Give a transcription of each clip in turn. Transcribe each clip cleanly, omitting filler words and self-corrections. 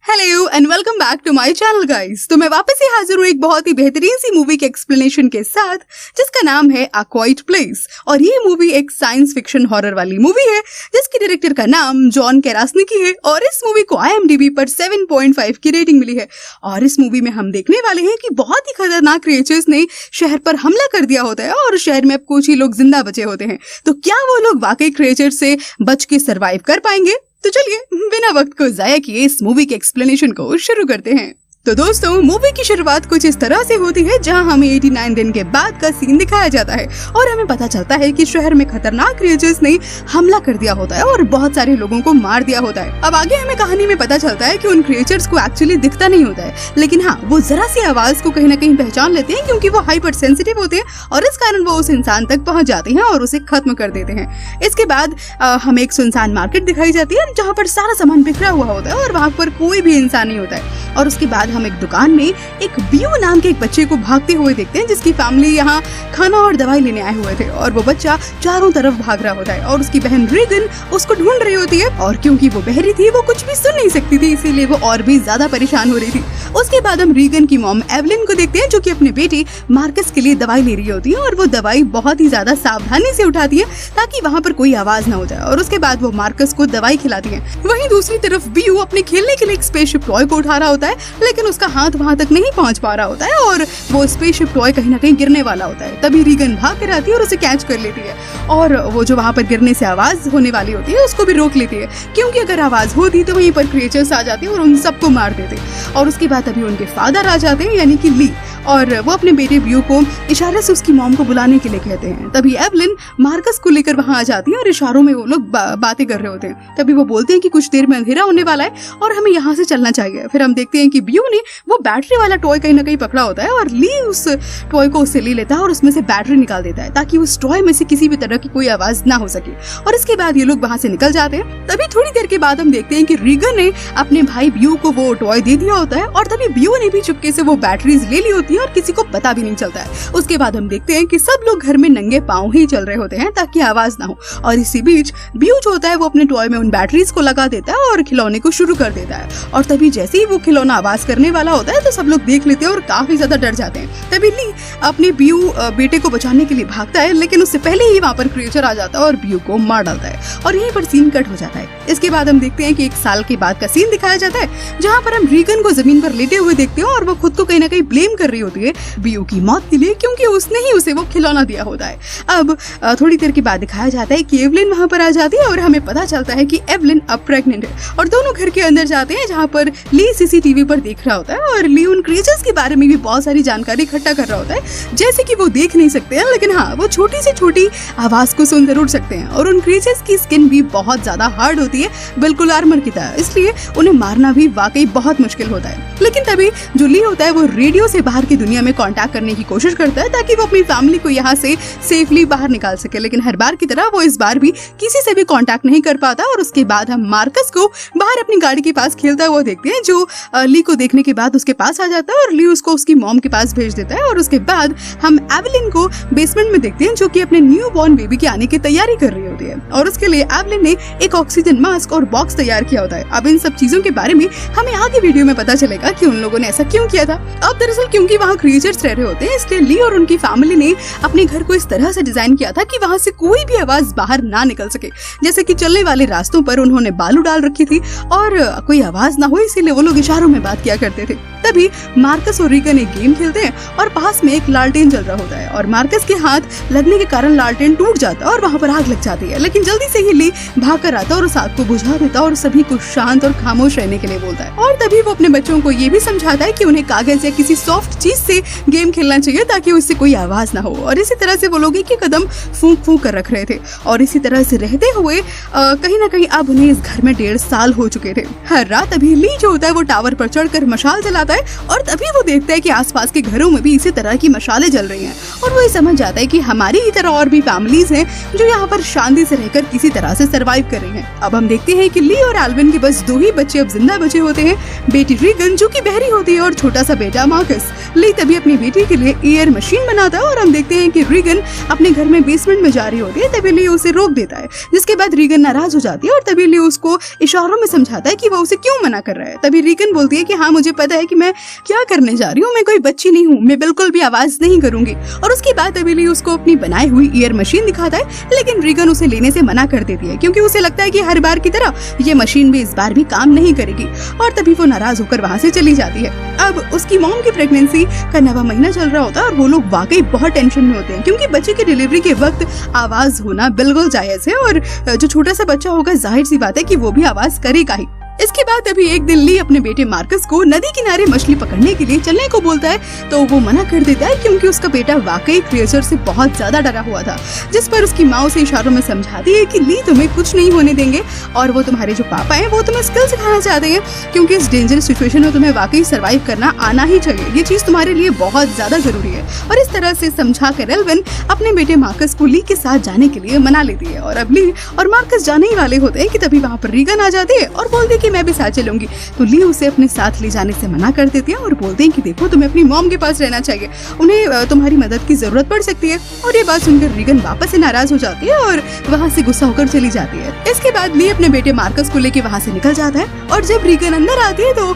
Hello and welcome back to my channel guys. तो मैं वापस ही हाजिर हूँ एक बहुत ही बेहतरीन सी मूवी के एक्सप्लेनेशन के साथ जिसका नाम है अ क्वाइट प्लेस। और ये मूवी एक साइंस फिक्शन हॉरर वाली मूवी है जिसकी डायरेक्टर का नाम जॉन कैरासनिकी है और इस मूवी को IMDb पर 7.5 की रेटिंग मिली है। और इस मूवी में हम देखने वाले हैं कि बहुत ही खतरनाक क्रिएचर्स ने शहर पर हमला कर दिया होता है और शहर में अब कुछ ही लोग जिंदा बचे होते हैं। तो क्या वो लोग वाकई क्रिएचर से बच के सरवाइव कर पाएंगे? तो चलिए बिना वक्त को जाया किए इस मूवी के एक्सप्लेनेशन को शुरू करते हैं। तो दोस्तों, मूवी की शुरुआत कुछ इस तरह से होती है जहां हमें 89 दिन के बाद का सीन दिखाया जाता है और हमें पता चलता है कि शहर में खतरनाक क्रिएचर्स ने हमला कर दिया होता है और बहुत सारे लोगों को मार दिया होता है। अब आगे हमें कहानी में पता चलता है कि उन क्रिएचर्स को एक्चुअली दिखता नहीं होता है, लेकिन हाँ, वो जरा सी आवाज को कहीं ना कहीं पहचान लेते हैं क्योंकि वो हाइपर सेंसिटिव होते हैं और इस कारण वो उस इंसान तक पहुंच जाते हैं और उसे खत्म कर देते हैं। इसके बाद हमें एक सुनसान मार्केट दिखाई जाती है जहाँ पर सारा सामान बिखरा हुआ होता है और वहाँ पर कोई भी इंसान नहीं होता है। और उसके बाद हम एक दुकान में एक बियो नाम के एक बच्चे को भागते हुए देखते हैं जिसकी फैमिली यहाँ खाना और दवाई लेने आए हुए थे और वो बच्चा चारों तरफ भाग रहा होता है और उसकी बहन रीगन उसको ढूंढ रही होती है और क्योंकि वो बहरी थी वो कुछ भी सुन नहीं सकती थी, इसीलिए वो और भी ज्यादा परेशान हो रही थी। उसके बाद हम रीगन की मॉम एवलिन को देखते हैं जो कि अपने बेटे मार्कस के लिए दवाई ले रही होती है और वो दवाई बहुत ही ज्यादा सावधानी से उठाती है ताकि वहाँ पर कोई आवाज ना हो जाए और उसके बाद वो मार्कस को दवाई खिलाती है। वहीं दूसरी तरफ बियो अपने खेलने के लिए एक स्पेसशिप टॉय को उठा रहा होता है लेकिन उसका हाथ वहाँ तक नहीं पहुँच पा रहा होता है और वो स्पेसशिप टॉय कहीं ना कहीं गिरने वाला होता है। तभी रीगन भाग कर आती है और उसे कैच कर लेती है और वो जो वहाँ पर गिरने से आवाज होने वाली होती है उसको भी रोक लेती है क्योंकि अगर आवाज होती तो वहीं पर क्रिएचर्स आ जाते और उन सबको मार देते। और उसके बाद अभी उनके फादर आ जाते हैं यानी कि ली और वो अपने बेटे बियो को इशारे से उसकी मॉम को बुलाने के लिए कहते हैं। तभी एवलिन मार्कस को लेकर वहाँ आ जाती है और इशारों में वो लोग बातें कर रहे होते हैं। तभी वो बोलते हैं कि कुछ देर में अंधेरा होने वाला है और हमें यहाँ से चलना चाहिए। फिर हम देखते हैं कि बियो ने वो बैटरी वाला टॉय कहीं ना कहीं पकड़ा होता है और ली उस टॉय को उससे ले लेता है और उसमें से बैटरी निकाल देता है ताकि उस टॉय में से किसी भी तरह की कोई आवाज ना हो सके। और इसके बाद ये लोग वहाँ से निकल जाते हैं। तभी थोड़ी देर के बाद हम देखते हैं कि रीगन ने अपने भाई बियो को वो टॉय दे दिया होता है और तभी बियो ने भी चुपके से वो बैटरीज ले ली होती है और किसी को पता भी नहीं चलता है। उसके बाद हम देखते हैं कि सब लोग घर में नंगे पांव ही चल रहे होते हैं ताकि आवाज ना हो और इसी बीच बियो जो होता है वो अपने टॉय में उन बैटरीज को लगा देता है और खिलौने को शुरू कर देता है। और तभी जैसे ही वो खिलौना आवाज करने वाला होता है तो सब लोग देख लेते हैं और काफी ज्यादा डर जाते हैं। तभी ली अपने बियो बेटे को बचाने के लिए भागता है लेकिन उससे पहले ही वहाँ पर क्रिएचर आ जाता है और बियो को मार डालता है और यहीं पर सीन कट हो जाता है। इसके बाद हम देखते हैं कि 1 साल के बाद का सीन दिखाया जाता है जहाँ पर हम रीगन को जमीन पर लेटे हुए देखते हैं और वो खुद को कहीं ना कहीं ब्लेम कर रही होती है बियो की मौत के लिए क्योंकि उसने ही उसे वो खिलौना दिया होता है। अब थोड़ी देर के बाद दिखाया जाता है कि एवलिन वहाँ पर आ जाती है और हमें पता चलता है कि एवलिन अब प्रेग्नेंट है और दोनों घर के अंदर जाते हैं जहाँ पर ली CCTV पर देख रहा होता है और ली उन क्रिएचर्स के बारे में भी बहुत सारी जानकारी इकट्ठा कर रहा होता है जैसे कि वो देख नहीं सकते हैं लेकिन हाँ, वो छोटी से छोटी आवाज को सुन जरूर सकते हैं और उन क्रिएचर्स की स्किन भी बहुत ज्यादा हार्ड होती है, बिल्कुल आर्मर की तरह, इसलिए उन्हें मारना भी वाकई बहुत मुश्किल होता है। लेकिन तभी जो ली होता है वो रेडियो से बाहर की दुनिया में कांटेक्ट करने की कोशिश करता है ताकि वो अपनी फैमिली को यहाँ से सेफली बाहर निकाल सके, लेकिन हर बार की तरह वो इस बार भी किसी से भी कांटेक्ट नहीं कर पाता। और उसके बाद हम मार्कस को बाहर अपनी गाड़ी के पास खेलता हुआ देखते हैं जो ली को देखने के बाद उसके पास आ जाता है और ली उसको उसकी मॉम के पास भेज देता है। और उसके बाद हम एवलिन को बेसमेंट में देखते हैं जो कि अपने न्यू बॉर्न बेबी के आने की तैयारी कर रही होती है और उसके लिए एवलिन ने एक ऑक्सीजन मास्क और बॉक्स तैयार किया होता है। अब इन सब चीजों के बारे में हमें आगे वीडियो में पता चलेगा कि उन लोगों ने ऐसा क्यों किया था। अब दरअसल क्योंकि वहाँ क्रिएचर्स रह रहे होते हैं इसलिए ली और उनकी फैमिली ने अपने घर को इस तरह से डिजाइन किया था कि वहाँ से कोई भी आवाज बाहर ना निकल सके। जैसे कि चलने वाले रास्तों पर उन्होंने बालू डाल रखी थी और कोई आवाज ना हो इसीलिए वो लोग इशारों में बात किया करते थे। तभी मार्कस और रीगन एक गेम खेलते हैं और पास में एक लालटेन जल रहा होता है और मार्कस के हाथ लगने के कारण लालटेन टूट जाता है और वहाँ पर आग लग जाती है, लेकिन जल्दी से ही ली भाग कर आता है और उस आग को बुझा देता है और सभी को शांत और खामोश रहने के लिए बोलता है। और तभी वो अपने बच्चों को ये भी समझाता है कि उन्हें कागज या किसी सॉफ्ट चीज से गेम खेलना चाहिए ताकि उससे कोई आवाज ना हो। और इसी तरह से वो लोग एक कदम फूंक फूंक कर रख रहे थे और इसी तरह से रहते हुए कहीं ना कहीं अब उन्हें इस घर में 1.5 साल हो चुके थे। हर रात अभी ली जो होता है वो टावर पर चढ़कर मशाल जलाता है और तभी वो देखता है कि आसपास के घरों में भी इसी तरह की मशालें जल रही हैं और वो ये समझ जाता है कि हमारी ही तरह और भी फैमिलीज हैं जो यहाँ पर शांति से रहकर किसी तरह से सरवाइव कर रही हैं। अब हम देखते हैं कि ली और एल्विन के बस 2 ही बच्चे अब जिंदा बचे होते हैं, बेटी रीगन जो कि बहरी होती है और छोटा सा बेटा मार्कस। ली तभी अपनी बेटी के लिए एयर मशीन बनाता है और हम देखते हैं कि रीगन अपने घर में बेसमेंट में जा रही होती है, तभी ली उसे रोक देता है, जिसके बाद रीगन नाराज हो जाती है और तभी ली उसको इशारों में समझाता है कि वो उसे क्यों मना कर रहा है। तभी रीगन बोलती है कि हाँ मुझे पता है कि मैं क्या करने जा रही हूँ, मैं कोई बच्ची नहीं हूँ, मैं बिल्कुल भी आवाज नहीं करूंगी। और उसके बाद तभी ली उसको अपनी बनाई हुई एयर मशीन दिखाता है, लेकिन रीगन उसे लेने से मना कर देती है क्योंकि उसे लगता है कि हर बार की तरह ये मशीन भी इस बार भी काम नहीं करेगी और तभी वो नाराज होकर वहाँ से चली जाती है। अब उसकी मॉम की प्रेगनेंसी का 9वां महीना चल रहा होता है और वो लोग वाकई बहुत टेंशन में होते हैं क्योंकि बच्चे की डिलीवरी के वक्त आवाज होना बिल्कुल जायज है और जो छोटा सा बच्चा होगा जाहिर सी बात है कि वो भी आवाज करेगा ही। इसके बाद अभी एक दिन ली अपने बेटे मार्कस को नदी किनारे मछली पकड़ने के लिए चलने को बोलता है तो वो मना कर देता है क्योंकि उसका बेटा वाकई क्रिएचर से बहुत ज्यादा डरा हुआ था, जिस पर उसकी माँ उसे इशारों में समझाती है कि ली तुम्हें कुछ नहीं होने देंगे और वो तुम्हारे जो पापा हैं वो तुम्हें स्किल सिखाना चाहते हैं क्योंकि इस डेंजरस सिचुएशन में तुम्हें वाकई सर्वाइव करना आना ही चाहिए, ये चीज तुम्हारे लिए बहुत ज्यादा जरूरी है। और इस तरह से समझा कर एल्विन अपने बेटे मार्कस को ली के साथ जाने के लिए मना लेती है और अब ली और मार्कस जाने ही वाले होते हैं कि तभी वहाँ पर रीगन आ जाती है और बोलती है कि मैं भी साथ चलूंगी। तो ली उसे अपने साथ ले जाने से मना कर देती है और बोलते हैं कि देखो तुम्हें अपनी मॉम के पास रहना चाहिए, उन्हें तुम्हारी मदद की जरूरत पड़ सकती है। और ये बात सुनकर रीगन वापस से नाराज हो जाती है और वहाँ से गुस्सा होकर चली जाती है। इसके बाद ली अपने बेटे मार्कस को लेकर वहाँ से निकल जाता है और जब रीगन अंदर आती है तो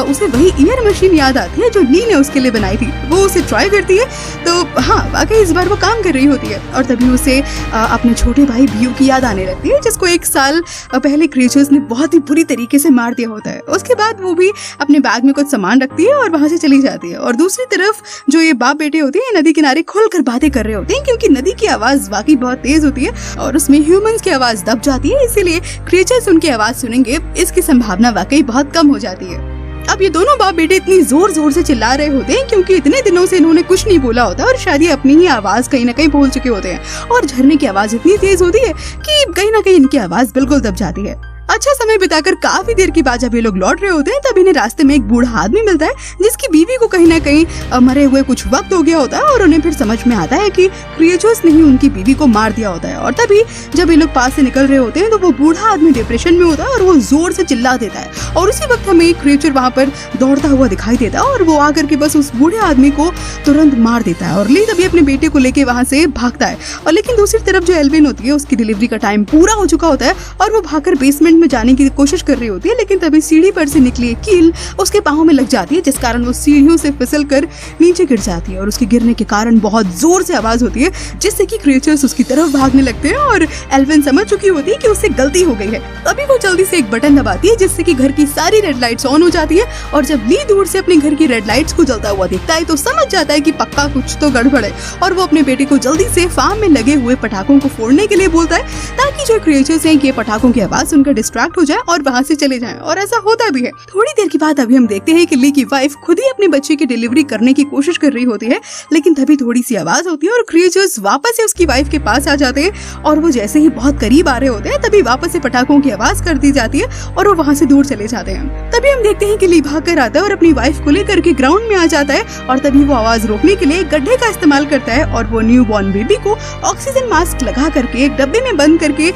उसे वही एयर मशीन याद आती है जो ली ने उसके लिए बनाई थी। वो उसे ट्राई करती है तो हाँ वाकई इस बार वो काम कर रही होती है और तभी उसे अपने छोटे भाई बियू की याद आने लगती है जिसको 1 साल पहले क्रिएचर्स ने बहुत ही बुरी तरीके से मार दिया होता है। उसके बाद वो भी अपने बैग में कुछ सामान रखती है और वहाँ से चली जाती है और दूसरी तरफ जो ये बाप बेटे होते हैं नदी किनारे खुलकर बातें कर रहे होते हैं क्योंकि नदी की आवाज वाकई बहुत तेज होती है और उसमें ह्यूमंस की आवाज दब जाती है, इसीलिए क्रिएचर्स उनकी आवाज सुनेंगे इसकी संभावना वाकई बहुत कम हो जाती है। अब ये दोनों बाप बेटे इतनी जोर जोर से चिल्ला रहे होते हैं क्योंकि इतने दिनों से इन्होंने कुछ नहीं बोला होता और शायद ये अपनी ही आवाज कहीं ना कहीं भूल चुके होते हैं और झरने की आवाज इतनी तेज होती है कि कहीं ना कहीं इनकी आवाज बिल्कुल दब जाती है। अच्छा समय बिताकर काफी देर के बाद जब ये लोग लौट रहे होते हैं तब इन्हें रास्ते में एक बूढ़ा आदमी मिलता है जिसकी बीवी को कहीं ना कहीं मरे हुए कुछ वक्त हो गया होता है और उन्हें फिर समझ में आता है कि क्रिएचर्स ने ही उनकी बीवी को मार दिया होता है। और तभी जब ये लोग पास से निकल रहे होते हैं तो वो बूढ़ा आदमी डिप्रेशन में होता है और वो जोर से चिल्ला देता है और उसी वक्त हमें एक क्रिएचर वहाँ पर दौड़ता हुआ दिखाई देता है और वो आकर के बस उस बूढ़े आदमी को तुरंत मार देता है और ली तभी अपने बेटे को लेके वहाँ से भागता है। और लेकिन दूसरी तरफ जो एल्विन होती है उसकी डिलीवरी का टाइम पूरा हो चुका होता है और वो भागकर बेसमेंट में जाने की कोशिश कर रही होती है, लेकिन तभी सीढ़ी पर से निकली एक कील उसके पाँव में लग जाती है जिस कारण वो सीढ़ियों से फिसल कर नीचे गिर जाती है और उसके गिरने के कारण बहुत जोर से आवाज होती है जिससे कि क्रिएचर्स उसकी तरफ भागने लगते हैं और एल्विन समझ चुकी होती है कि उससे गलती हो गई है। तभी वो जल्दी से एक बटन दबाती है जिससे कि घर की सारी रेड लाइट्स ऑन हो जाती है और जब ली दूर से अपने घर की रेड लाइट्स को जलता हुआ देखता है तो समझ जाता है कि पक्का कुछ तो गड़बड़ है और वो अपने बेटे को जल्दी से फार्म में लगे हुए पटाखों को फोड़ने के लिए बोलता है ताकि जो क्रिएचर्स हैं ये पटाखों की आवाज सुनकर डिस्ट्रैक्ट हो जाए और वहाँ से चले जाएं। और ऐसा होता भी है। थोड़ी देर के बाद अभी हम देखते हैं कि ली की वाइफ खुद ही अपने बच्चे की डिलीवरी करने की कोशिश कर रही होती है, लेकिन तभी थोड़ी सी आवाज होती है और क्रिएचर्स वापस से उसकी वाइफ के पास आ जाते हैं और वो जैसे ही बहुत करीब आ रहे होते हैं तभी वापस से पटाखों की आवाज कर दी जाती है और वो वहाँ से दूर चले जाते हैं। तभी हम देखते हैं कि ली भाग कर आता है और अपनी वाइफ को लेकर के ग्राउंड में आ जाता है और तभी वो आवाज रोकने के लिए गड्ढे का इस्तेमाल करता है और वो न्यू बॉर्न बेबी को ऑक्सीजन मास्क लगा करके एक डब्बे में बंद करके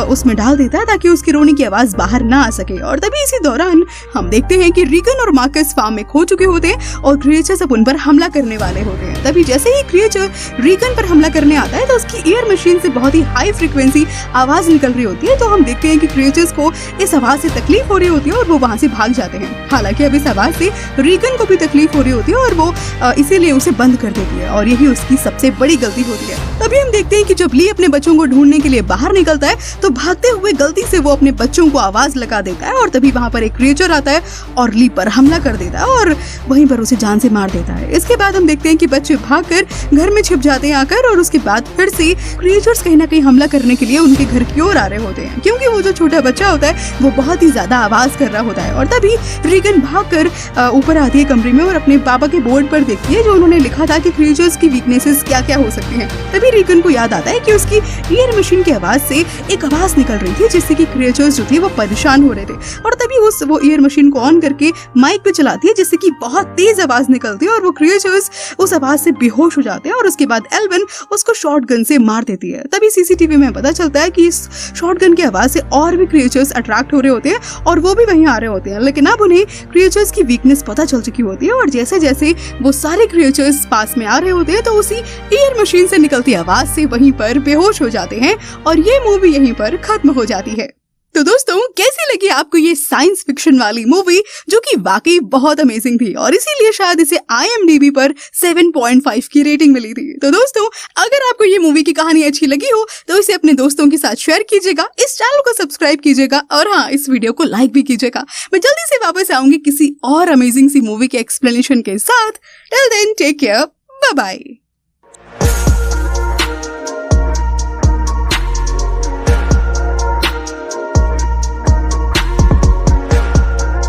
उसमें डाल देता है ताकि उसकी रोने की आवाज बाहर ना आ सके। और तभी इसी दौरान हम देखते हैं कि रीगन और मार्कस फार्म में खो चुके होते हैं और क्रिएचर सब उन पर हमला करने वाले होते हैं। तभी जैसे ही क्रिएचर रीगन पर हमला करने आता है तो उसकी एयर मशीन से बहुत ही हाई फ्रीक्वेंसी आवाज निकल रही होती है। तो हम देखते हैं कि क्रिएचर्स को इस आवाज से तकलीफ हो रही होती है और वो वहाँ से भाग जाते हैं। हालांकि अब इस आवाज से रीगन को भी तकलीफ हो रही होती है और वो इसीलिए उसे बंद कर देती है और यही उसकी सबसे बड़ी गलती होती है। तभी हम देखते हैं कि जब ली अपने बच्चों को ढूंढने के लिए बाहर निकलता है तो भागते हुए गलती से वो अपने बच्चों को आवाज लगा देता है और तभी वहाँ पर एक क्रिएचर आता है और ली पर हमला कर देता है और वहीं पर उसे जान से मार देता है। इसके बाद हम देखते हैं कि बच्चे भागकर घर में छिप जाते हैं आकर और उसके बाद फिर से क्रिएचर्स कहीं ना कहीं हमला करने के लिए उनके घर की ओर आ रहे होते हैं क्योंकि वो जो छोटा बच्चा होता है वो बहुत ही ज्यादा आवाज कर रहा होता है। और तभी रीगन भागकर ऊपर आती है कमरे में और अपने पापा के बोर्ड पर देखती है जो उन्होंने लिखा था कि क्रिएचर्स की वीकनेसेस क्या क्या हो सकती हैं। तभी रीगन को याद आता है कि उसकी एयर मशीन की आवाज से एक आवाज निकल रही थी जिससे कि क्रिएचर्स क्रिएचर्स जो थे वो परेशान हो रहे थे और तभी वो एयर मशीन को ऑन करके माइक पे चलाती है जिससे कि बहुत तेज आवाज निकलती है और वो क्रिएचर्स उस आवाज से बेहोश हो जाते हैं और उसके बाद एल्विन उसको शॉटगन से मार देती है। तभी सीसीटीवी में पता चलता है कि इस शॉटगन की आवाज से और भी क्रिएचर्स अट्रैक्ट हो रहे होते हैं और वो भी वहीं आ रहे होते हैं, लेकिन अब उन्हें क्रिएचर्स की वीकनेस पता चल चुकी होती है और जैसे जैसे वो सारे क्रिएचर्स पास में आ रहे होते हैं तो उसी एयर मशीन से निकलती आवाज से वहीं पर बेहोश हो जाते हैं और ये मूवी यहीं पर खत्म हो जाती है। तो दोस्तों, कैसी लगी आपको ये साइंस फिक्शन वाली मूवी जो कि वाकई बहुत अमेजिंग थी और इसीलिए शायद इसे IMDb पर 7.5 की रेटिंग मिली थी। तो दोस्तों, अगर आपको ये मूवी की कहानी अच्छी लगी हो तो इसे अपने दोस्तों के साथ शेयर कीजिएगा, इस चैनल को सब्सक्राइब कीजिएगा और हाँ, इस वीडियो को लाइक भी कीजिएगा। मैं जल्दी से वापस आऊंगी किसी और अमेजिंग सी मूवी के एक्सप्लेनेशन के साथ। Till then take care, bye bye.